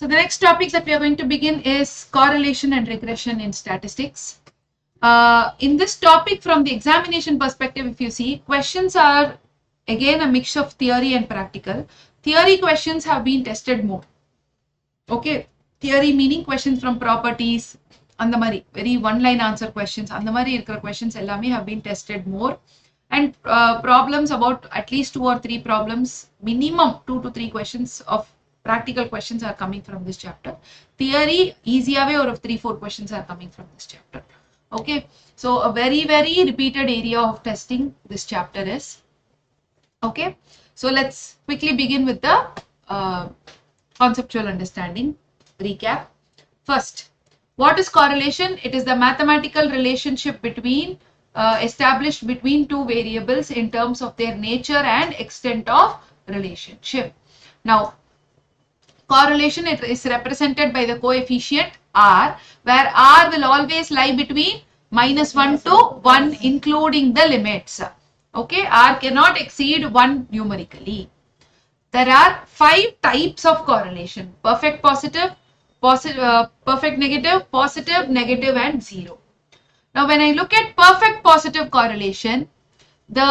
So the next topic that we are going to begin is correlation and regression in statistics. In this topic, from the examination perspective, if you see, questions are again a mix of theory and practical. Theory questions have been tested more. Okay, theory meaning questions from properties, and the mari very one-line answer questions, and the mari questions ellame have been tested more, and problems about at least 2 or 3 problems, minimum 2 to 3 questions of practical questions are coming from this chapter. Theory easy away or of 3-4 questions are coming from this chapter. Okay, so a very repeated area of testing this chapter is. Okay, so let's quickly begin with the conceptual understanding. Recap. First, what is correlation? It is the mathematical relationship between established between two variables in terms of their nature and extent of relationship. Now, correlation is represented by the coefficient r, where r will always lie between -1 to 1, including the limits. Okay, r cannot exceed 1 numerically. There are 5 types of correlation: perfect positive, perfect negative, positive, negative, and 0. Now, when I look at perfect positive correlation, the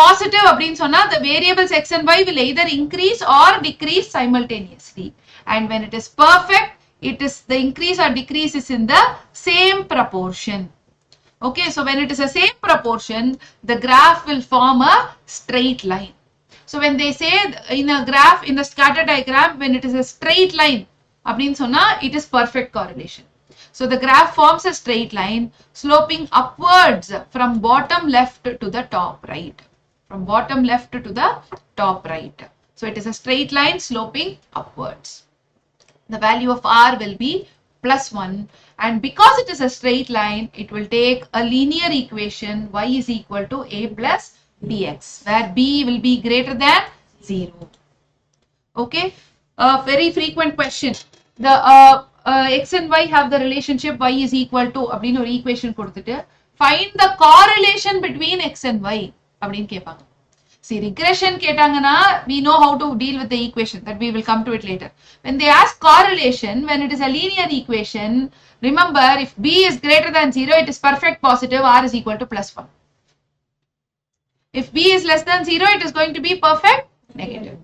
positive அப்படினு சொன்னா the variables x and y will either increase or decrease simultaneously, and when it is perfect, it is the increase or decrease is in the same proportion. Okay, so when it is the same proportion, the graph will form a straight line. So when they say in a graph, in the scatter diagram, when it is a straight line அப்படினு சொன்னா it is perfect correlation. So the graph forms a straight line sloping upwards from bottom left to the top right. From bottom left to the top right. So it is a straight line sloping upwards. The value of r will be +1, and because it is a straight line, it will take a linear equation y is equal to a plus bx, where b will be greater than 0. Okay, a very frequent question. The x and y have the relationship y is equal to அப்படினு ஒரு equation கொடுத்துட்டு find the correlation between x and y அப்படினு கேட்பாங்க. See, regression கேட்டாங்கன்னா we know how to deal with the equation, that we will come to it later. When they ask correlation, when it is a linear equation, remember if b is greater than 0, it is perfect positive, r is equal to +1. If b is less than 0, it is going to be perfect negative.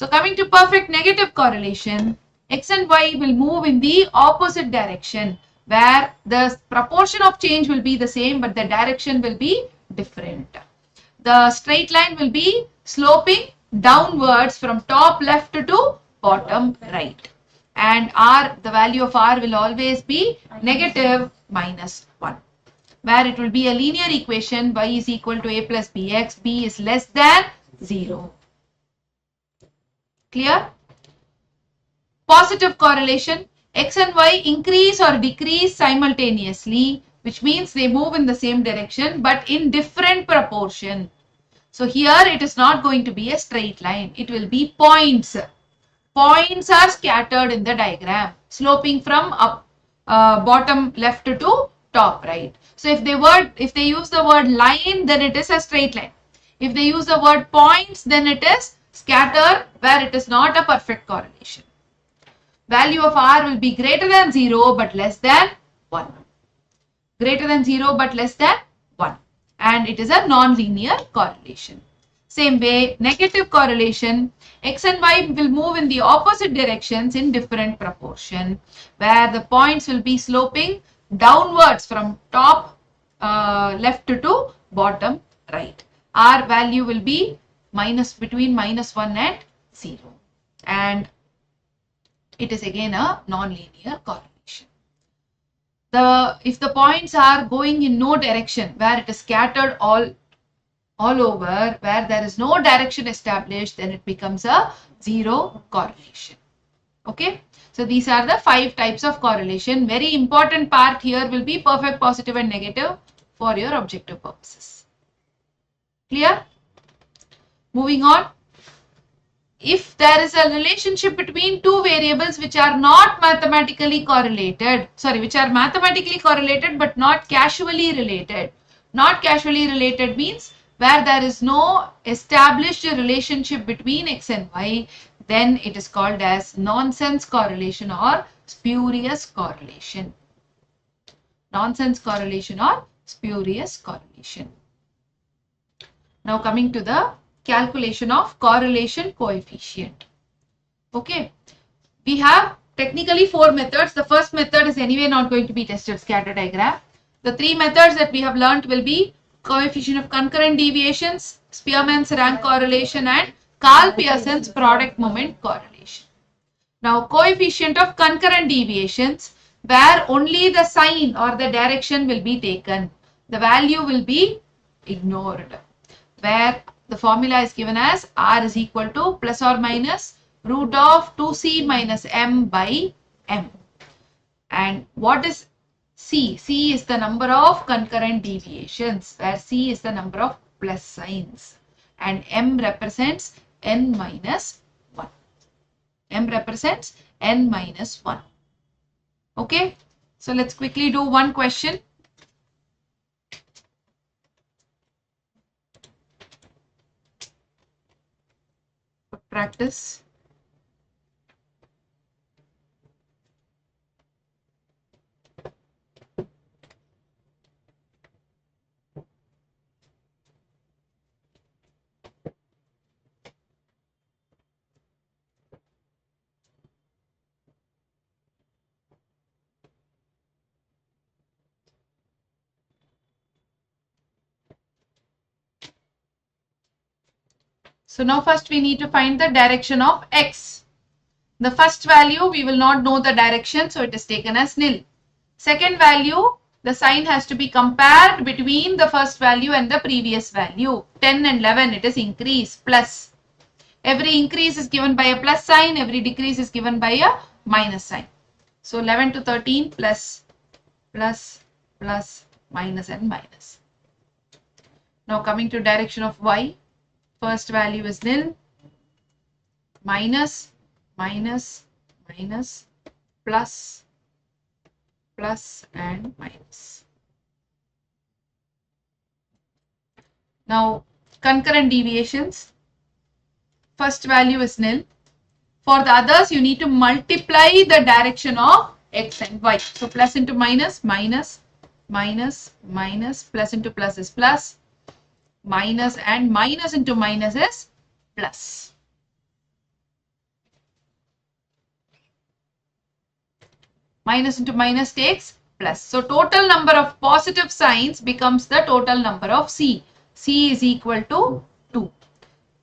So coming to perfect negative correlation, x and y will move in the opposite direction, where the proportion of change will be the same, but the direction will be different. The straight line will be sloping downwards from top left to bottom right. And r, the value of r will always be negative -1, where it will be a linear equation, y is equal to a plus bx, b is less than 0. Clear? Positive correlation, x and y increase or decrease simultaneously, which means they move in the same direction but in different proportion. So here it is not going to be a straight line, it will be points. Points are scattered in the diagram, sloping from up bottom left to top right. So if they use the word line, then it is a straight line. If they use the word points, then it is scattered, where it is not a perfect correlation. Value of r will be greater than 0 but less than 1. Greater than 0 but less than 1. And it is a non-linear correlation. Same way, negative correlation, x and y will move in the opposite directions in different proportion, where the points will be sloping downwards from top left to bottom right. R value will be between -1 and 0. And it is again a non-linear correlation. If the points are going in no direction, where it is scattered all over, where there is no direction established, then it becomes a 0 correlation. Okay, so these are the 5 types of correlation. Very important part here will be perfect positive and negative for your objective purposes. Clear? Moving on. If there is a relationship between two variables which are not mathematically correlated, which are mathematically correlated but not casually related. Not casually related means where there is no established relationship between x and y, then it is called as nonsense correlation or spurious correlation. Nonsense correlation or spurious correlation. Now coming to the calculation of correlation coefficient. Okay, we have technically 4 methods. The first method is anyway not going to be tested, scatter diagram. The 3 methods that we have learnt will be coefficient of concurrent deviations, Spearman's rank correlation, and Karl-Pearson's product moment correlation. Now coefficient of concurrent deviations, where only the sign or the direction will be taken. The value will be ignored. Where the formula is given as R is equal to plus or minus root of 2c minus m by m. And what is C? C is the number of concurrent deviations, where C is the number of plus signs, and m represents n minus 1. M represents n minus 1. Okay, so let's quickly do one question. For practice. So now first we need to find the direction of x. The first value we will not know the direction, so it is taken as nil. Second value, the sign has to be compared between the first value and the previous value. 10 and 11, it is increase, plus. Every increase is given by a plus sign, every decrease is given by a minus sign. So 11 to 13 plus, plus, plus, minus and minus. Now coming to direction of y. First value is nil, minus, minus, minus, plus, plus and minus. Now concurrent deviations. First value is nil. For the others, you need to multiply the direction of x and y. So plus into minus, minus, minus, minus, plus into plus is plus, minus, and minus into minus is plus. Minus into minus takes plus. So total number of positive signs becomes the total number of C. C is equal to 2.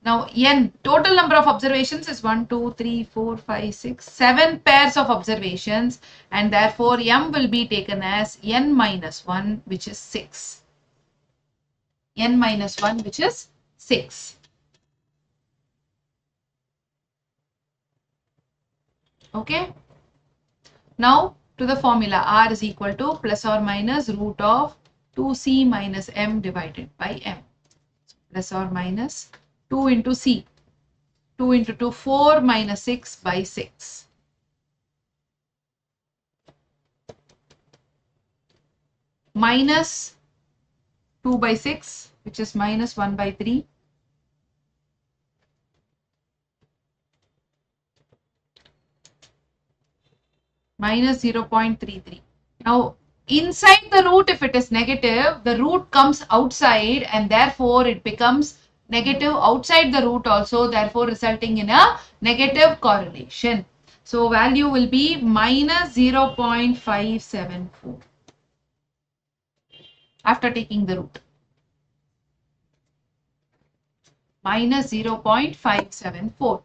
Now n, total number of observations is 1, 2, 3, 4, 5, 6, 7 pairs of observations, and therefore m will be taken as n minus 1, which is 6. N minus 1, which is 6. Okay. Now to the formula, R is equal to plus or minus root of 2c minus m divided by m. So plus or minus 2 into c. 2 into 2, 4 minus 6 by 6. Minus 2 by 6, which is minus 1 by 3. Minus 0.33. Now inside the root, if it is negative, the root comes outside and therefore it becomes negative outside the root also, therefore resulting in a negative correlation. So value will be minus 0.574 after taking the root. Minus 0.574.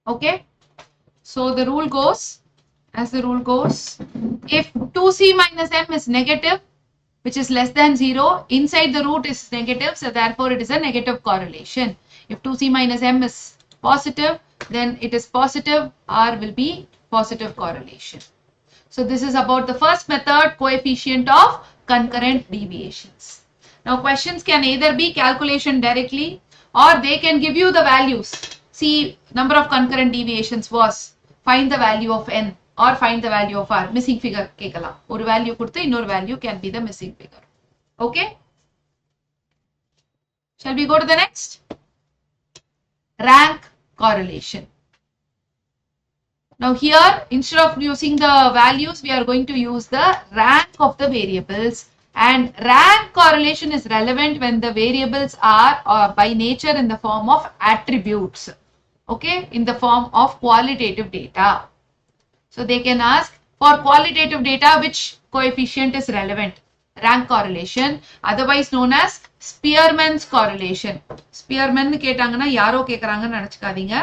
Okay. So the rule goes, as the rule goes, if 2c minus m is negative, which is less than 0, inside the root is negative, so therefore it is a negative correlation. If 2c minus m is positive, then it is positive, R will be positive correlation. So this is about the first method, coefficient of concurrent deviations. Now questions can either be calculation directly or they can give you the values. See, number of concurrent deviations was, find the value of n or find the value of r. Missing figure kekala. Or value kuduthu innor value can be the missing figure. Okay? Shall we go to the next? Rank correlation. Now here, instead of using the values, we are going to use the rank of the variables, and rank correlation is relevant when the variables are by nature in the form of attributes, okay, in the form of qualitative data. So they can ask for qualitative data which coefficient is relevant. Rank correlation, otherwise known as Spearman's correlation. Spearman கேட்டாங்கன்னா யாரோ கேக்குறாங்கன்னு நினைச்சுக்காதீங்க.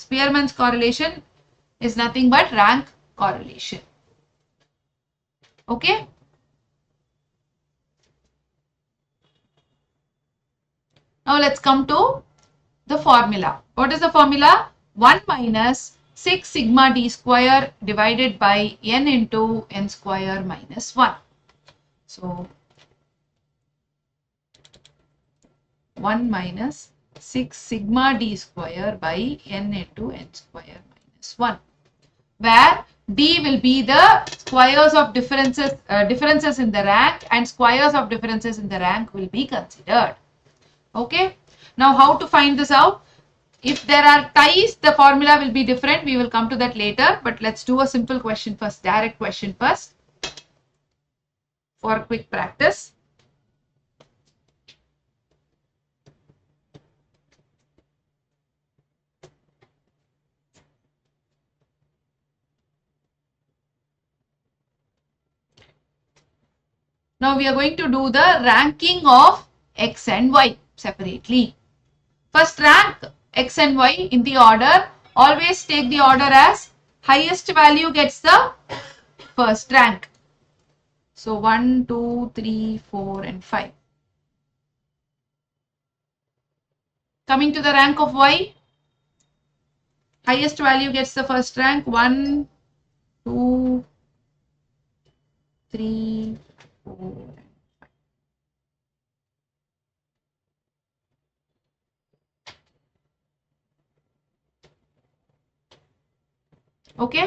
Spearman's correlation is nothing but rank correlation. Okay? Now let's come to the formula. What is the formula? 1 minus 6 sigma d square divided by n into n square minus 1. So 1 minus 6 sigma d square by n into n square minus 1, where d will be the squares of differences in the rank, and squares of differences in the rank will be considered. Okay. Now how to find this out? If there are ties, the formula will be different. We will come to that later, but let's do a simple question first, direct question first for quick practice. Now we are going to do the ranking of x and y separately. First rank x and y in the order. Always take the order as highest value gets the first rank. So 1, 2, 3, 4 and 5. Coming to the rank of y, highest value gets the first rank. 1, 2, 3, 4 and 5. Okay.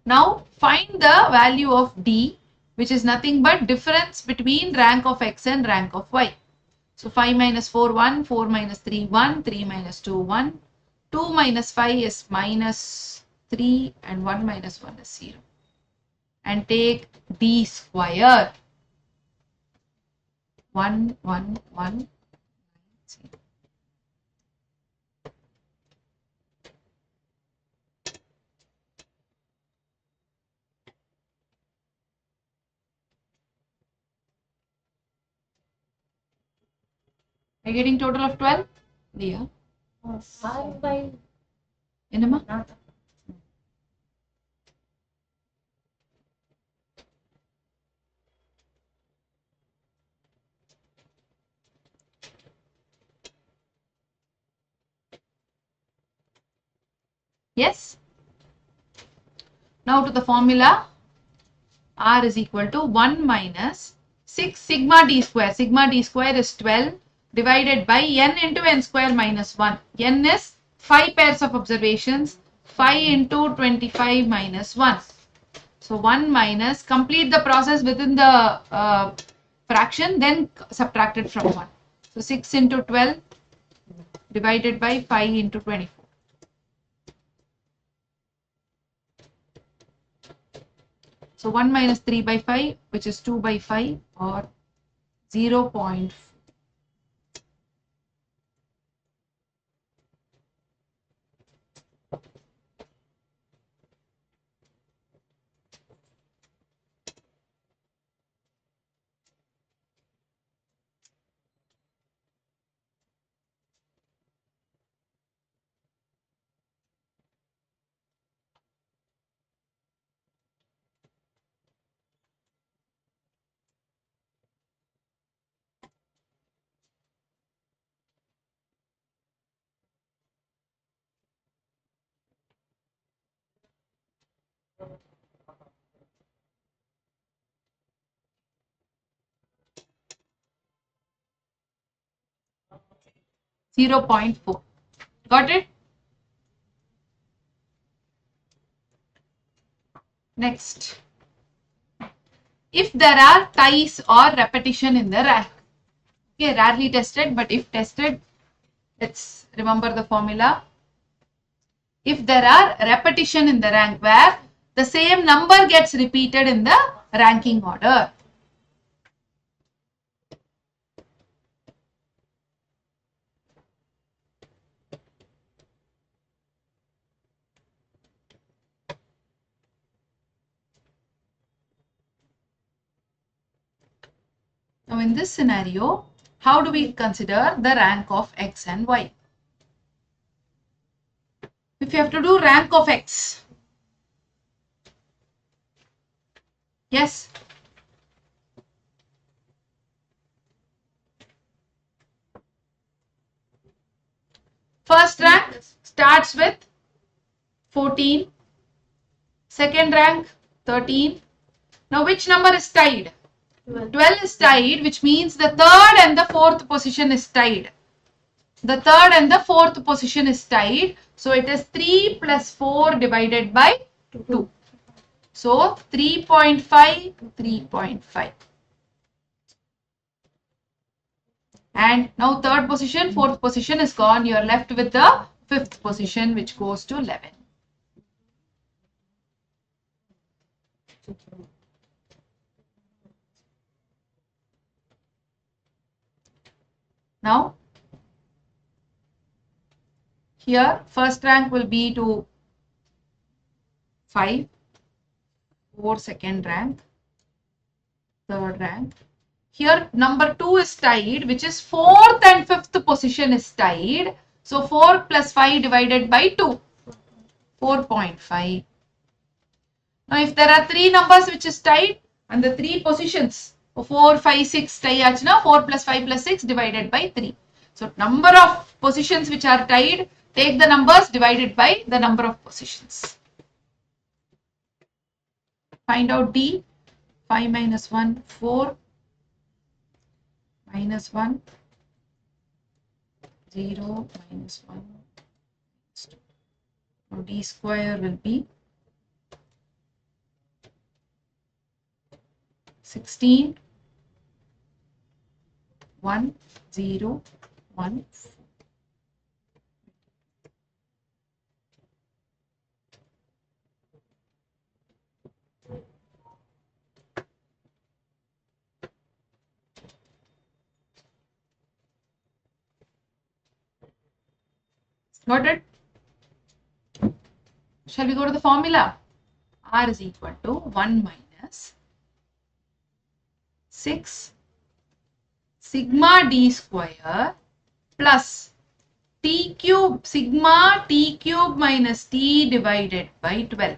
Now find the value of d, which is nothing but difference between rank of x and rank of y. So 5 minus 4, 1, 4 minus 3, 1, 3 minus 2, 1, 2 minus 5 is minus 3 and 1 minus 1 is 0. And take d square. 1, 1, 1, 0. Are you getting total of 12? Yeah. Enema? Yes. Now to the formula. R is equal to 1 minus 6 sigma d square. Sigma d square is 12 divided by n into n square minus 1. N is 5 pairs of observations. 5 into 25 minus 1. So 1 minus, complete the process within the fraction, then subtract it from 1. So 6 into 12 divided by 5 into 24. So 1 minus 3 by 5, which is 2 by 5 or 0.4. 0.4. Got it? Next. If there are ties or repetition in the rank. Okay, rarely tested, but if tested, let's remember the formula. If there are repetition in the rank where the same number gets repeated in the ranking order. Now in this scenario, how do we consider the rank of X and Y? If you have to do rank of X, yes, first rank starts with 14, second rank 13. Now which number is tied? 12 is tied, which means the third and the fourth position is tied. The third and the fourth position is tied. So it is 3 plus 4 divided by 2. So 3.5, 3.5. And now third position, fourth position is gone. You are left with the fifth position, which goes to 11. Now, here first rank will be to 5, 4 second rank, third rank. Here number 2 is tied, which is fourth and fifth position is tied. So 4 plus 5 divided by 2, 4.5. Now if there are 3 numbers which is tied and the 3 positions, 4, 5, 6 tie achna, 4 plus 5 plus 6 divided by 3. So number of positions which are tied, take the numbers divided by the number of positions. Find out D. 5 minus 1, 4. Minus 1, 0, minus 1, minus 2. Now D square will be 16, 1, 0, 1, 4. Got it? Shall we go to the formula? R is equal to 1 minus 6 sigma D square plus T cube, sigma T cube minus T divided by 12.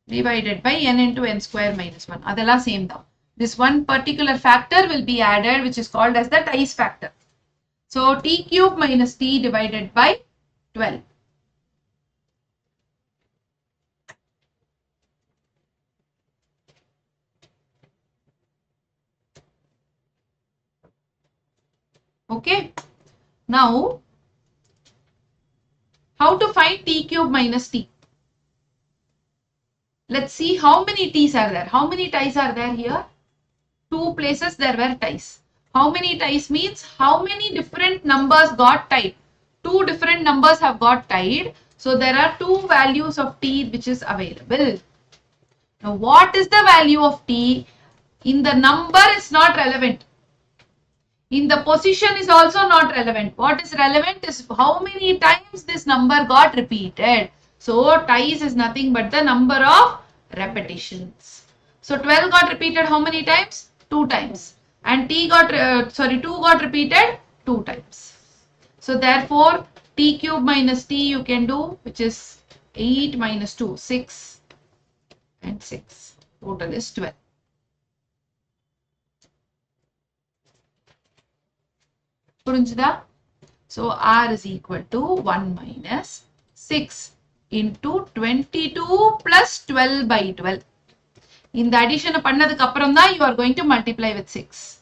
Divided by n into n square minus 1. Adala same though. This one particular factor will be added, which is called as the ties factor. So T cube minus T divided by 12. Okay. Now, how to find T cube minus T? Let's see how many T's are there. How many ties are there here? 2 places there were ties. How many ties means how many different numbers got tied? 2 different numbers have got tied. So there are 2 values of T which is available. Now what is the value of T? In the number is not relevant. In the position is also not relevant. What is relevant is how many times this number got repeated. So ties is nothing but the number of repetitions. So 12 got repeated how many times? 2 times. And 2 got repeated 2 times. So therefore T cube minus T you can do, which is 8 minus 2, 6 and 6. Total is 12. So R is equal to 1 minus 6 into 22 plus 12 by 12. In the addition பண்ணதுக்கு அப்புறம் தான் you are going to multiply with 6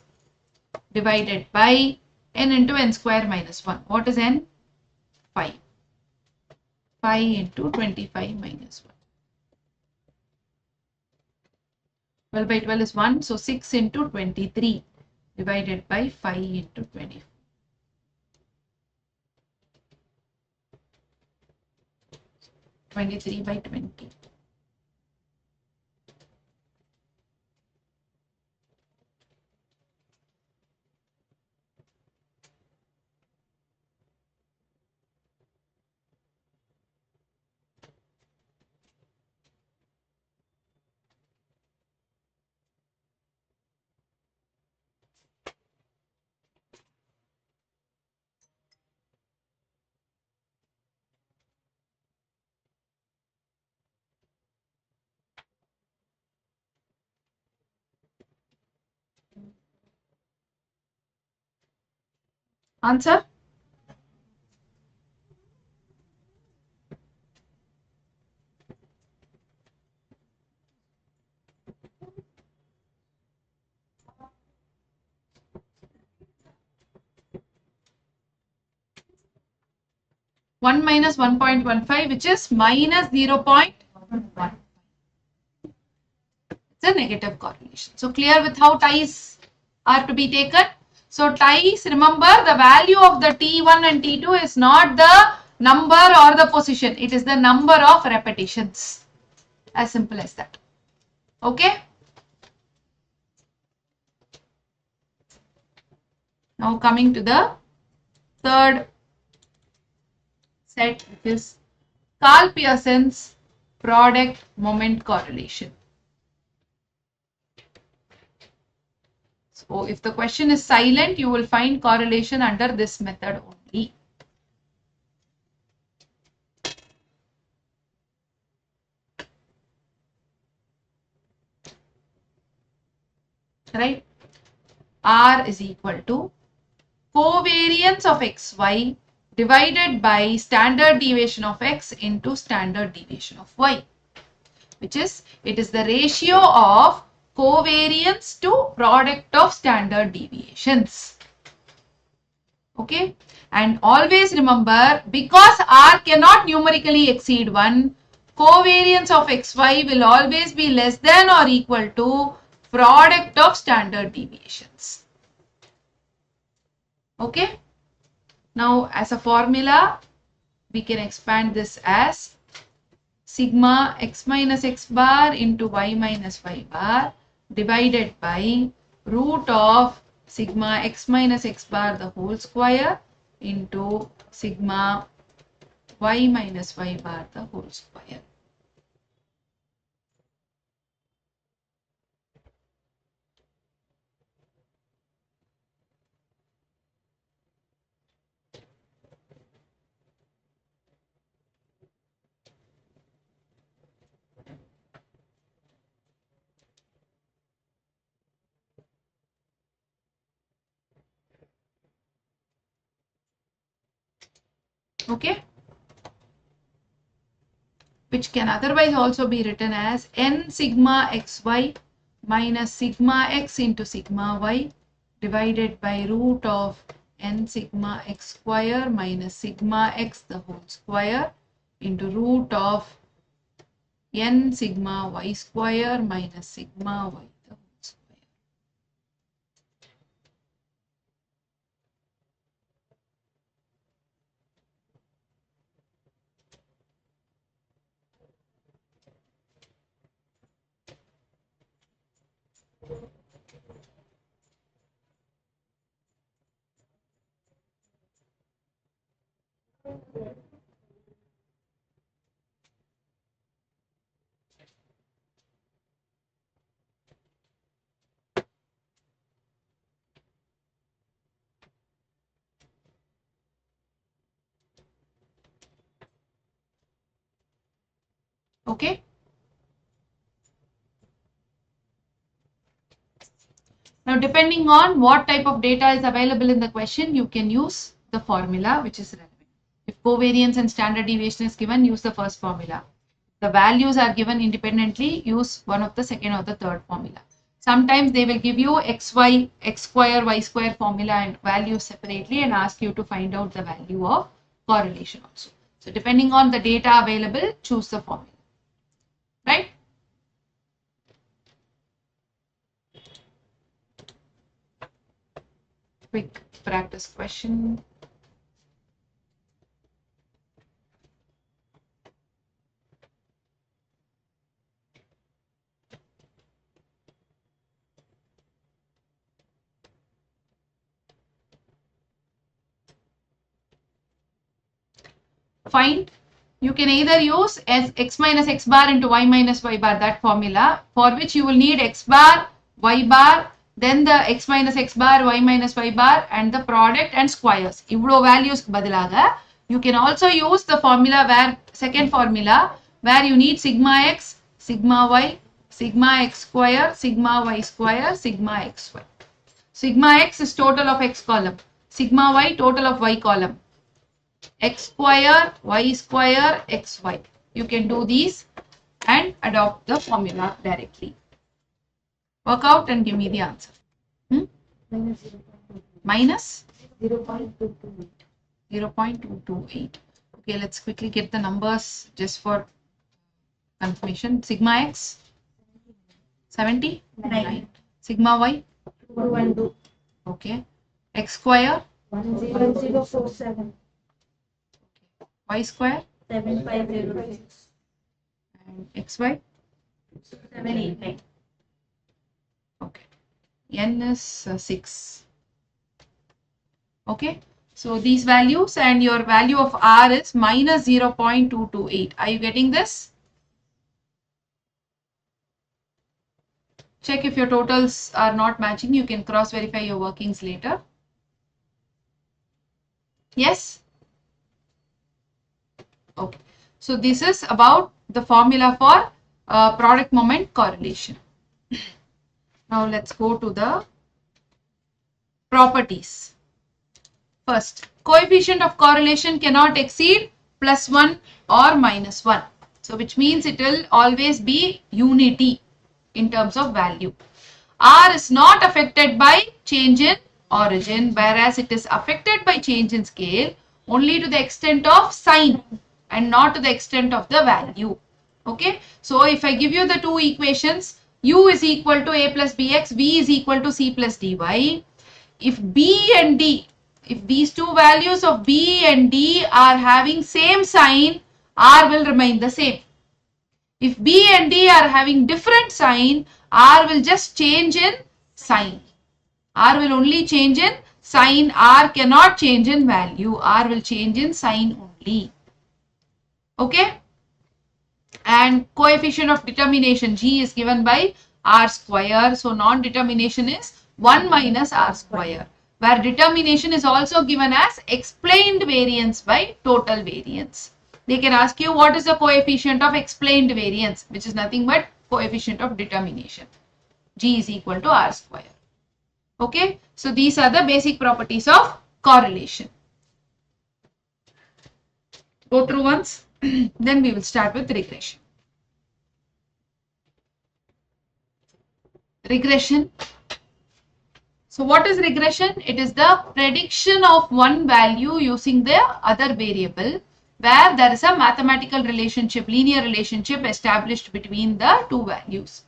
divided by n into n square minus 1. What is n? 5. 5 into 25 minus 1. 12 by 12 is 1. So 6 into 23 divided by 5 into 24. 23 by 20. Answer? One minus 1.15, which is minus 0.1. It's a negative correlation. So clear with how ties are to be taken? So ties, remember the value of the T1 and T2 is not the number or the position. It is the number of repetitions. As simple as that. Okay? Now coming to the third set, which is Carl Pearson's product moment correlation. So if the question is silent, you will find correlation under this method only. Right? R is equal to covariance of xy divided by standard deviation of x into standard deviation of y, which is, it is the ratio of covariance to product of standard deviations. Okay, and always remember, because R cannot numerically exceed 1, covariance of xy will always be less than or equal to product of standard deviations. Okay. Now, as a formula, we can expand this as sigma x minus x bar into y minus y bar divided by root of sigma x minus x bar the whole square into sigma y minus y bar the whole square. Okay, which can otherwise also be written as n sigma xy minus sigma x into sigma y divided by root of n sigma x square minus sigma x the whole square into root of n sigma y square minus sigma y the whole square. Okay. Now, depending on what type of data is available in the question, you can use the formula which is relevant. If Covariance and standard deviation is given, use the first formula. The values are given independently, use one of the second or the third formula. Sometimes they will give you x square, y square formula and values separately and ask you to find out the value of correlation also. So depending on the data available, choose the formula, right? Quick practice question. Find, you can either use as x minus x bar into y minus y bar, that formula, for which you will need x bar, y bar, then the x minus x bar, y minus y bar and the product and squares. Ivlo values badilaga. You can also use the formula where, second formula, where you need sigma x, sigma y, sigma x square, sigma y square, sigma x y. Sigma x is total of x column, sigma y total of y column. X square, y square, xy. You can do these and adopt the formula directly. Work out and give me the answer. Minus 0.228. 0.228. Okay, let's quickly get the numbers just for confirmation. Sigma x 79. Sigma y 212. Okay. X square 10047. Y square 7506. and xy 789. okay. N is 6. Okay, so these values and your value of R is minus 0.228. Are you getting this? Check if your totals are not matching. You can cross verify your workings later. Yes? Okay, so this is about the formula for product moment correlation. Now let's go to the properties. First, coefficient of correlation cannot exceed +1 or -1. So which means it will always be unity in terms of value. R is not affected by change in origin, whereas it is affected by change in scale only to the extent of sign and not to the extent of the value. Okay, so if I give you the two equations, u is equal to a plus bx, v is equal to c plus dy. If b and d, if these two values of b and d are having same sign, r will remain the same. If b and d are having different sign, r will just change in sign. R will only change in sign, r cannot change in value, r will change in sign only. Okay, and coefficient of determination G is given by R square. So non-determination is 1 minus R square, where determination is also given as explained variance by total variance. They can ask you what is the coefficient of explained variance, which is nothing but coefficient of determination. G is equal to R square. Okay, so these are the basic properties of correlation. Go through once. Then we will start with regression. Regression. So what is regression? It is the prediction of one value using the other variable, where there is a mathematical relationship, linear relationship established between the two values.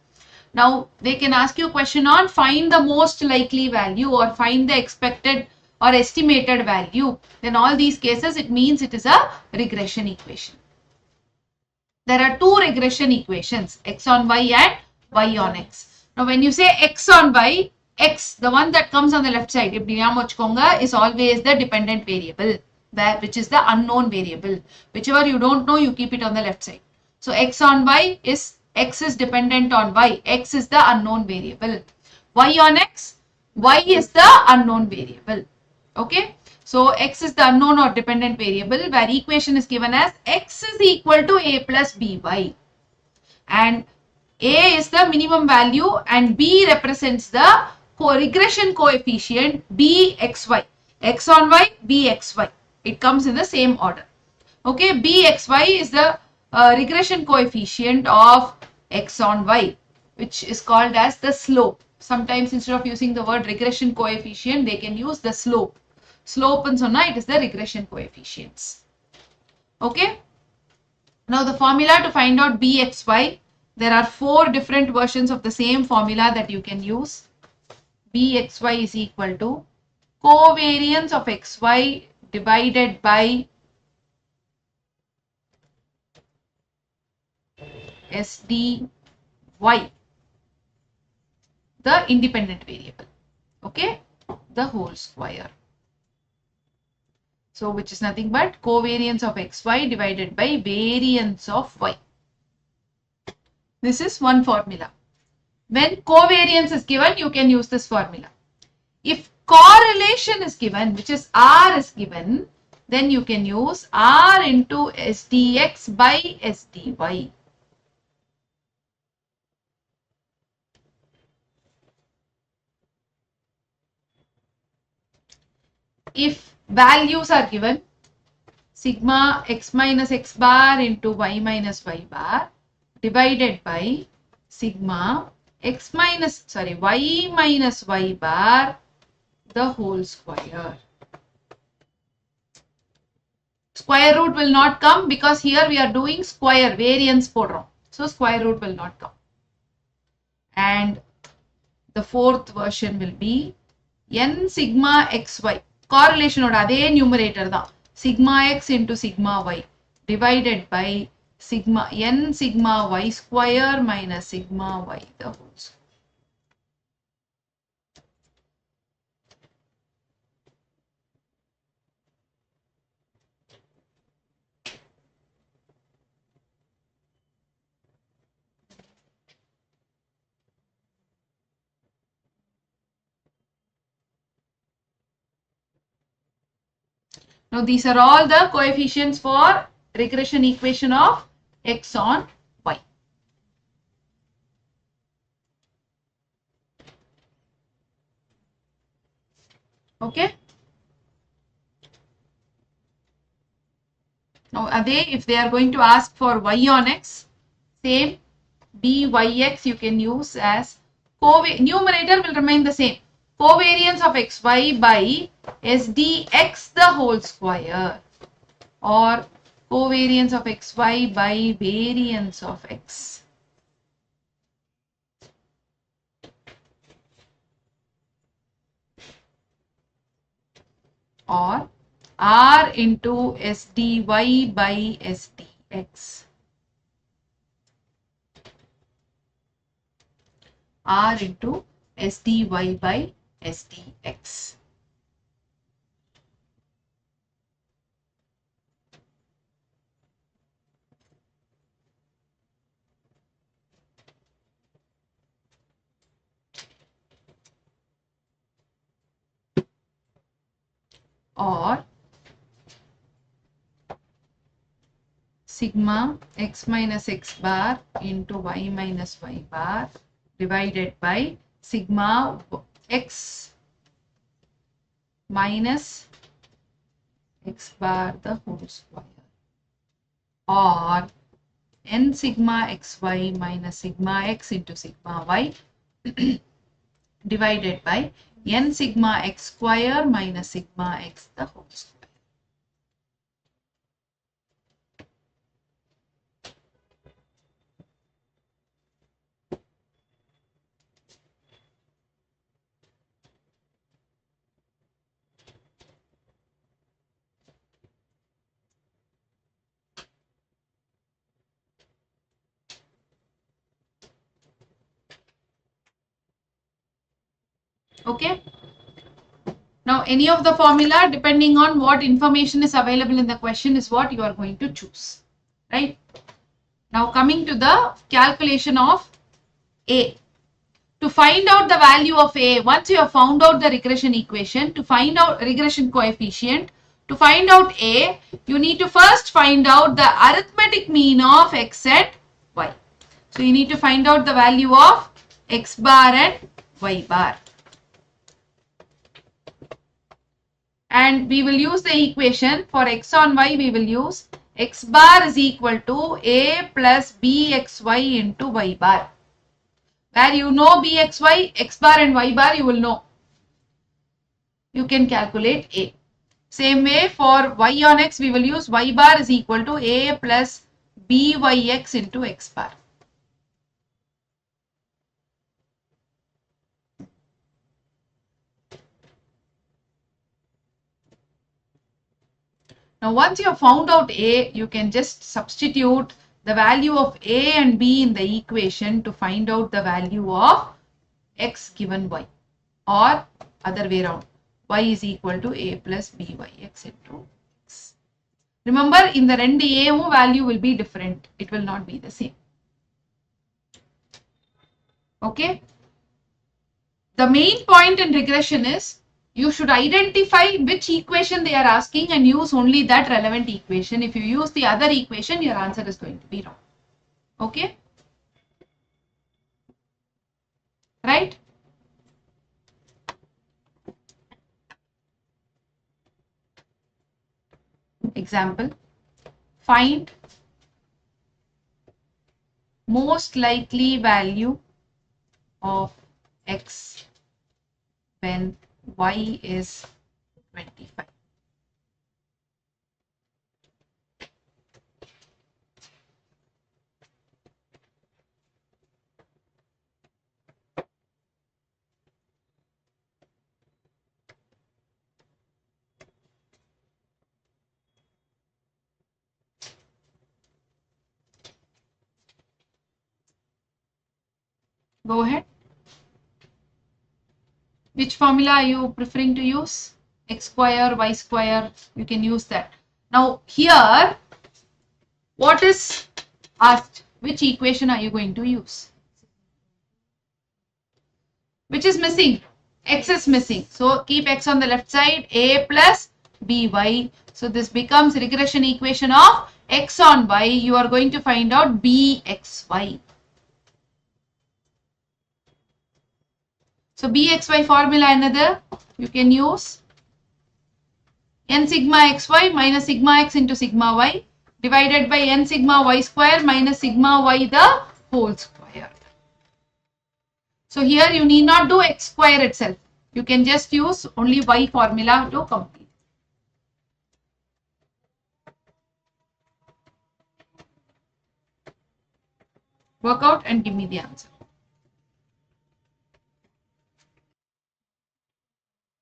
Now they can ask you a question on find the most likely value or find the expected or estimated value. Then all these cases it means it is a regression equation. There are two regression equations, x on y and y on x. Now when you say x on y, x, the one that comes on the left side, is always the dependent variable, which is the unknown variable. Whichever you don't know, you keep it on the left side. So x on y is, x is dependent on y, x is the unknown variable. Y on x, y is the unknown variable. Okay. So x is the unknown or dependent variable, where equation is given as x is equal to a plus by. And a is the minimum value and b represents the regression coefficient bxy. X on y, bxy. It comes in the same order. Okay, bxy is the regression coefficient of x on y, which is called as the slope. Sometimes instead of using the word regression coefficient, they can use the slope. Slope and so it is the regression coefficients. Okay. Now the formula to find out bxy, there are 4 different versions of the same formula that you can use. Bxy is equal to covariance of xy divided by sdy, the independent variable, okay, the whole square. So which is nothing but covariance of xy divided by variance of y. This is one formula. When covariance is given, you can use this formula. If correlation is given, which is R is given, then you can use R into SDX by SDY. If values are given, sigma x minus x bar into y minus y bar divided by sigma y minus y bar the whole square. Square root will not come because here we are doing square variance podrom. So square root will not come. And the fourth version will be n sigma xy. Correlation oda adhe numerator da. Sigma x into sigma y divided by sigma n sigma y square minus sigma y the whole square. Now these are all the coefficients for regression equation of x on y. Okay. Now if they are going to ask for y on x, same byx you can use as numerator will remain the same. Covariance of xy by sdx the whole square or covariance of xy by variance of x. Or r into sdy by sdx. R into sdy by sdx. Or sigma x minus x bar into y minus y bar divided by sigma x minus x bar the whole square or n sigma xy minus sigma x into sigma y divided by n sigma x square minus sigma x the whole square. Okay. Now any of the formula depending on what information is available in the question is what you are going to choose, right? Now coming to the calculation of A. To find out the value of A, once you have found out the regression equation, to find out regression coefficient, to find out A, you need to first find out the arithmetic mean of x and y. So you need to find out the value of x bar and y bar. And we will use the equation for x on y, we will use x bar is equal to a plus bxy into y bar. Where you know bxy, x bar and y bar you will know. You can calculate a. Same way for y on x we will use y bar is equal to a plus byx into x bar. Now once you have found out a, you can just substitute the value of a and b in the equation to find out the value of x given y, or other way around, y is equal to a plus byx into x. Remember, in the rendu a value will be different, it will not be the same. Okay, the main point in regression is you should identify which equation they are asking and use only that relevant equation. If you use the other equation, your answer is going to be wrong. Okay, right? Example, find most likely value of x when y is 25. Go ahead. Which formula are you preferring to use? X square, y square, you can use that. Now here, what is asked? Which equation are you going to use? Which is missing? X is missing. So keep x on the left side, a plus by. So this becomes regression equation of x on y. You are going to find out bxy. So bxy formula another, you can use n sigma xy minus sigma x into sigma y divided by n sigma y square minus sigma y the whole square. So here you need not do x square itself. You can just use only y formula to complete. Work out and give me the answer.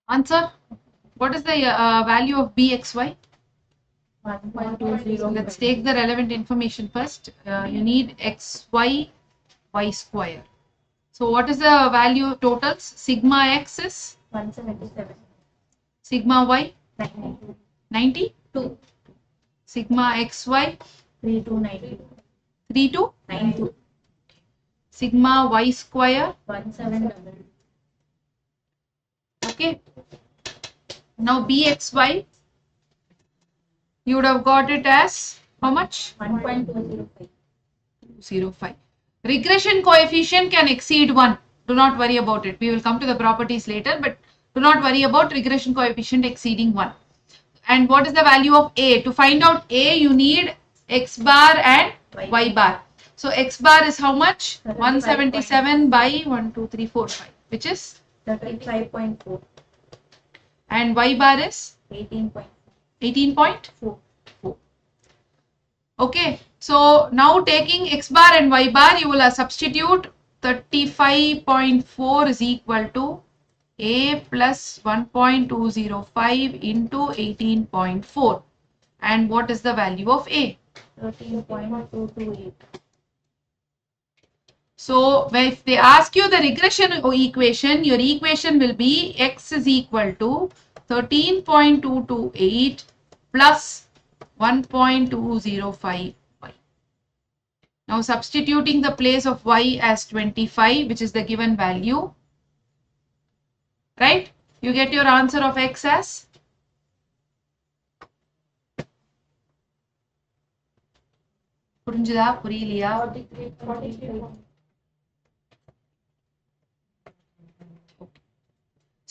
Answer. What is the value of bxy? 1.20. So let's take the relevant information first. You need xy, y square. So what is the value totals? Sigma x is 177. sigma y 92. 92. Sigma xy 3292. 3292. Sigma y square 177. Okay. Now bxy, you would have got it as how much? 1.205. 205. Regression coefficient can exceed 1. Do not worry about it. We will come to the properties later, but do not worry about regression coefficient exceeding 1. And what is the value of a? To find out a, you need x bar and y bar. So x bar is how much? 177 by 1, 2, 3, 4, 5, which is 35.4. and y bar is 18.4. 18.4. Okay, so now taking x bar and y bar, you will substitute 35.4 is equal to a plus 1.205 into 18.4. And what is the value of a? 13.228. So if they ask you the regression equation, your equation will be x is equal to 13.228 plus 1.205y. Now substituting the place of y as 25, which is the given value, right? You get your answer of x as புரிஞ்சுதா புரியலையா? 43.85.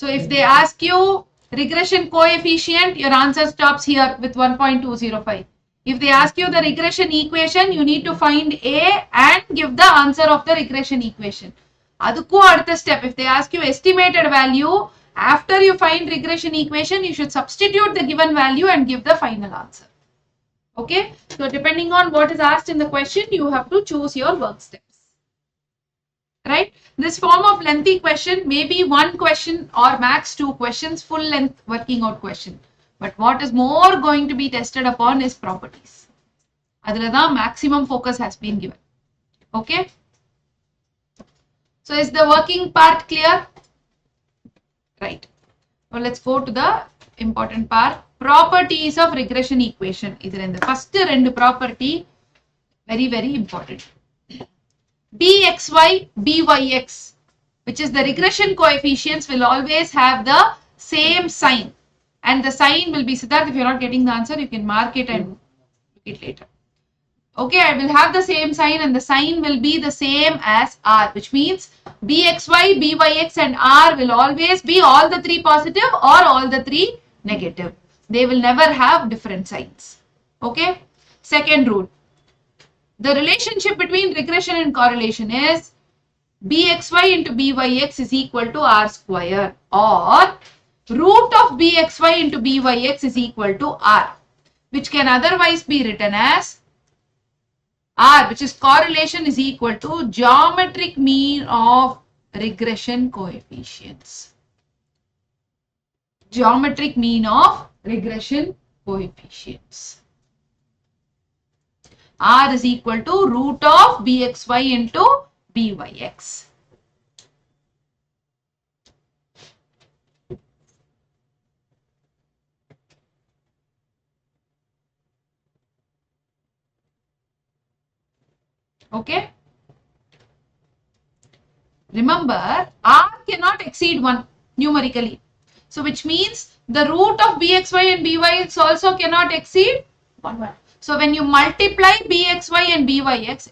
So if they ask you regression coefficient, your answer stops here with 1.205. If they ask you the regression equation, you need to find A and give the answer of the regression equation. Adukku adutha step. If they ask you estimated value, after you find regression equation, you should substitute the given value and give the final answer. Okay. So depending on what is asked in the question, you have to choose your work steps. Right. This form of lengthy question may be one question or max 2 questions, full length working out question. But what is more going to be tested upon is properties. Adhula maximum focus has been given. Okay. So is the working part clear? Right. Now let's go to the important part. Properties of regression equation. This is the first property. Very, very important. Bxy, Byx, which is the regression coefficients, will always have the same sign. And the sign will be, Siddharth, if you're not getting the answer, you can mark it and look it later. Okay, I will have the same sign and the sign will be the same as R, which means Bxy, Byx and R will always be all the 3 positive or all the 3 negative. They will never have different signs. Okay, second rule. The relationship between regression and correlation is Bxy into Byx is equal to R square, or root of Bxy into Byx is equal to R, which can otherwise be written as R, which is correlation, is equal to geometric mean of regression coefficients. Geometric mean of regression coefficients. R is equal to root of Bxy into Byx. Okay. Remember, R cannot exceed 1 numerically. So which means the root of Bxy and Byx also cannot exceed 1. So when you multiply Bxy and Byx,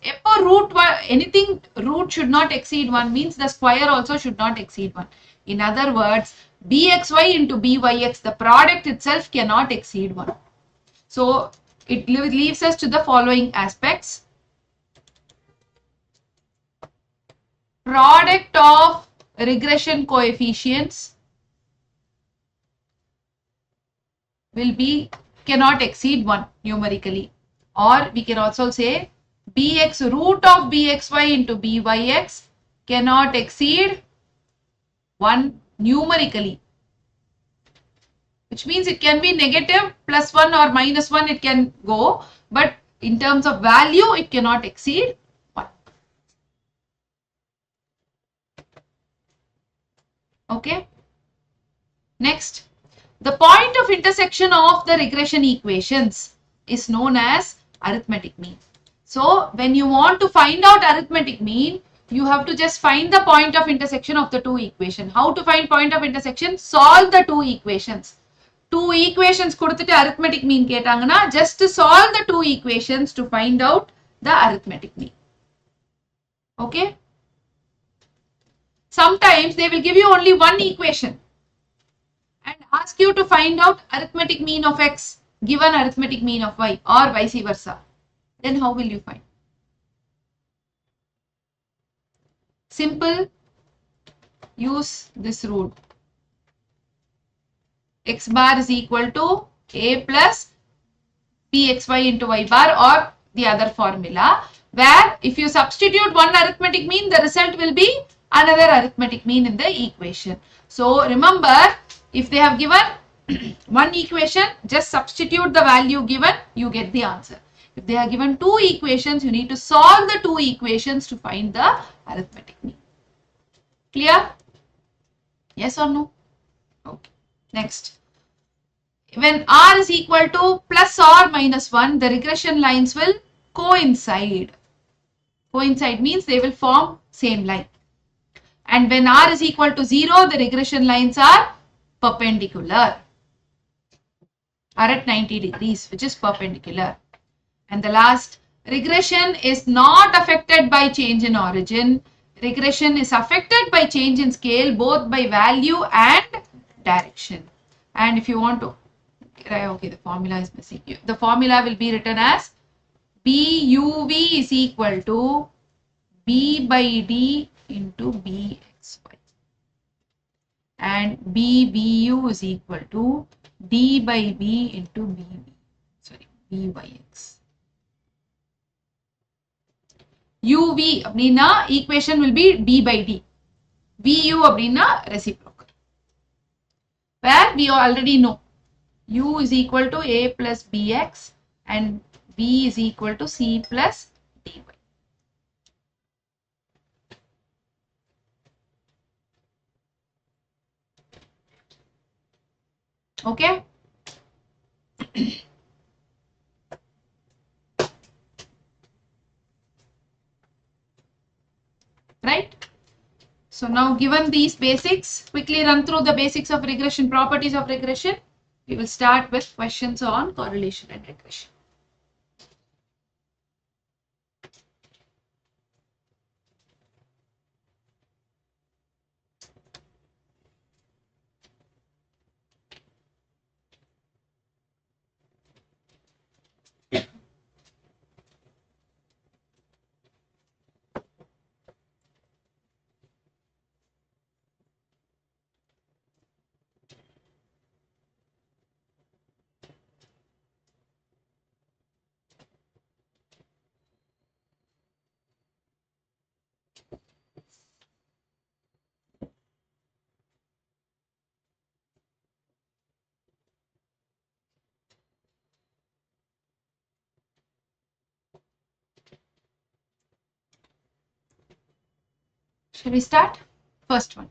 anything root should not exceed 1 means the square also should not exceed 1. In other words, Bxy into Byx, the product itself cannot exceed 1. So it leaves us to the following aspects. Product of regression coefficients will be cannot exceed 1 numerically, or we can also say root of Bxy into Byx cannot exceed 1 numerically, which means it can be negative, plus 1 or minus 1 it can go, but in terms of value it cannot exceed 1. Okay. Next, the point of intersection of the regression equations is known as arithmetic mean. So when you want to find out arithmetic mean, you have to just find the point of intersection of the 2 equations. How to find point of intersection? Solve the 2 equations. 2 equations kodutittu arithmetic mean ketangana, just to solve the 2 equations to find out the arithmetic mean. Okay. Sometimes they will give you only one equation and ask you to find out arithmetic mean of x given arithmetic mean of y, or vice versa. Then how will you find? Simple. Use this rule. X bar is equal to a plus bxy into y bar, or the other formula, where if you substitute one arithmetic mean, the result will be another arithmetic mean in the equation. So remember, if they have given one equation, just substitute the value given, you get the answer. If they are given 2 equations, you need to solve the 2 equations to find the arithmetic mean. Clear? Yes or no? Okay. Next. When R is equal to plus or minus 1, the regression lines will coincide. Coincide means they will form same line. And when R is equal to 0, the regression lines are perpendicular, are at 90 degrees, which is perpendicular. And the last, regression is not affected by change in origin. Regression is affected by change in scale, both by value and direction. And if you want to Okay, the formula is missing. The formula will be written as BUV is equal to B by D into BXY. And BBU is equal to D by B into BYX. UV அப்படின்னா equation will be D by D. VU அப்படின்னா reciprocal. Where we already know U is equal to A plus BX and B is equal to C plus DY. Okay. Right. So now given these basics, quickly run through the basics of regression, properties of regression. We will start with questions on correlation and regression. Shall we start? First one.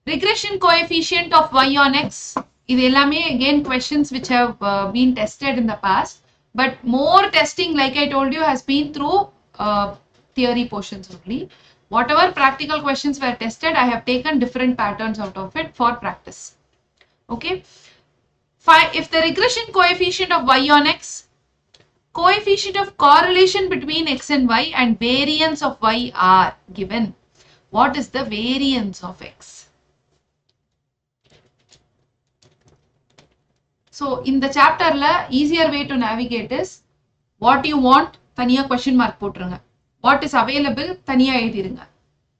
Regression coefficient of y on x. இது எல்லாமே again questions which have been tested in the past, but more testing, like I told you, has been through theory portions only. Whatever practical questions were tested, I have taken different patterns out of it for practice. Okay. If the regression coefficient of y on x, coefficient of correlation between x and y and variance of y are given, what is the variance of x? So in the chapter la, easier way to navigate is what you want, taniya question mark போட்டுருங்க. What is available, taniya எழுதிருங்க.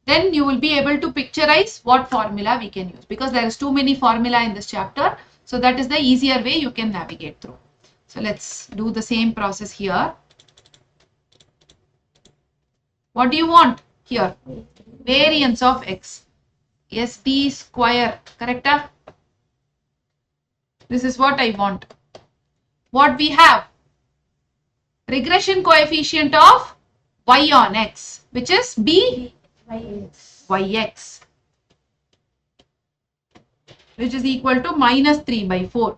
Then you will be able to picturize what formula we can use, because there is too many formula in this chapter. So that is the easier way you can navigate through. So let's do the same process here. What do you want here? Variance of x. SD square, correct? This is what I want. What we have? Regression coefficient of y on x, which is yx, which is equal to minus 3 by 4.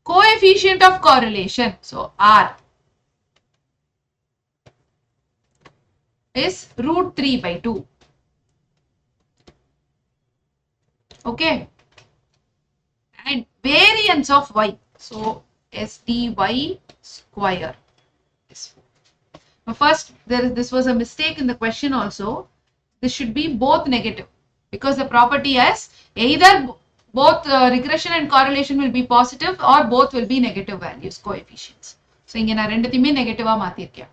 Coefficient of correlation, so R, is root 3 by 2. Okay. And variance of y, so SDY square is 4. Now first, this was a mistake in the question also. This should be both negative, because the property has either both regression and correlation will be positive or both will be negative values, coefficients. So inga na renduthiyume negative ah maathirken.